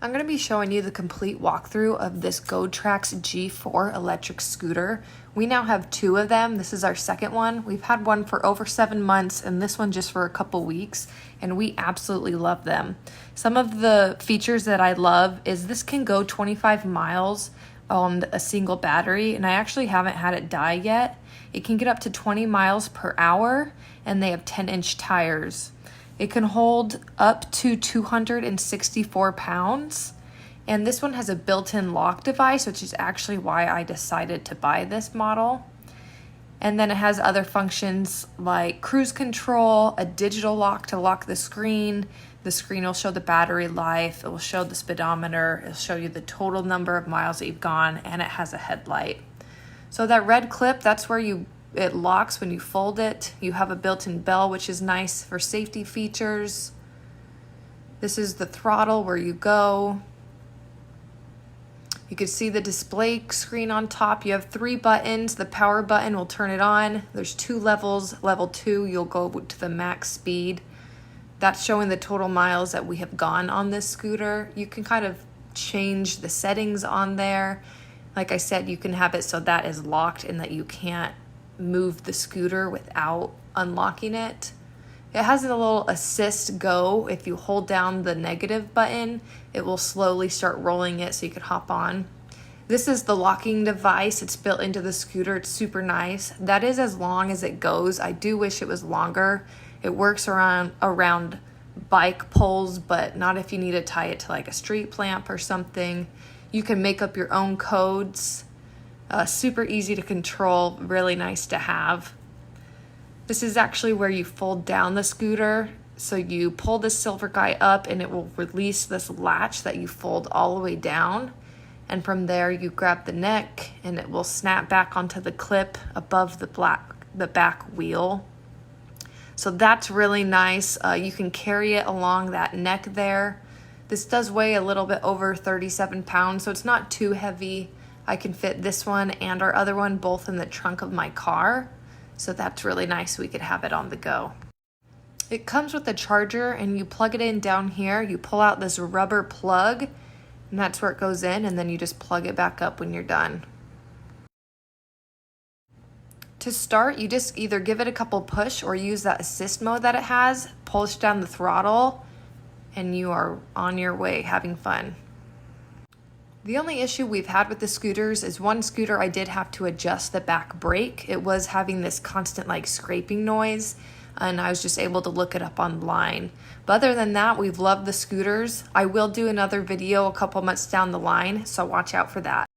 I'm going to be showing you the complete walkthrough of this GoTrax G4 electric scooter. We now have two of them. This is our second one. We've had one for over 7 months and this one just for a couple weeks, and we absolutely love them. Some of the features that I love is this can go 25 miles on a single battery, and I actually haven't had it die yet. It can get up to 20 miles per hour, and they have 10-inch tires. It can hold up to 264 pounds, and this one has a built-in lock device, which is actually why I decided to buy this model. And then it has other functions like cruise control, a digital lock to lock the screen. The screen will show the battery life, it will show the speedometer, it'll show you the total number of miles that you've gone, and it has a headlight. So that red clip, that's where it locks when you fold it. You have a built-in bell, which is nice for safety features. This is the throttle where you go. You can see the display screen on top. You have 3 buttons. The power button will turn it on. There's 2 levels. Level 2, you'll go to the max speed. That's showing the total miles that we have gone on this scooter. You can kind of change the settings on there. Like I said, you can have it so that is locked and that you can't move the scooter without unlocking it. It has a little assist go. If you hold down the negative button, it will slowly start rolling it so you can hop on. This is the locking device. It's built into the scooter. It's super nice. That is as long as it goes. I do wish it was longer. It works around bike poles, but not if you need to tie it to like a street lamp or something. You can make up your own codes. Super easy to control, really nice to have. This is actually where you fold down the scooter. So you pull this silver guy up and it will release this latch that you fold all the way down. And from there you grab the neck and it will snap back onto the clip above the back wheel. So that's really nice. You can carry it along that neck there. This does weigh a little bit over 37 pounds, so it's not too heavy. I can fit this one and our other one both in the trunk of my car. So that's really nice. We could have it on the go. It comes with a charger and you plug it in down here. You pull out this rubber plug and that's where it goes in, and then you just plug it back up when you're done. To start, you just either give it a couple push or use that assist mode that it has, push down the throttle, and you are on your way having fun. The only issue we've had with the scooters is one scooter I did have to adjust the back brake. It was having this constant like scraping noise, and I was just able to look it up online. But other than that, we've loved the scooters. I will do another video a couple months down the line, so watch out for that.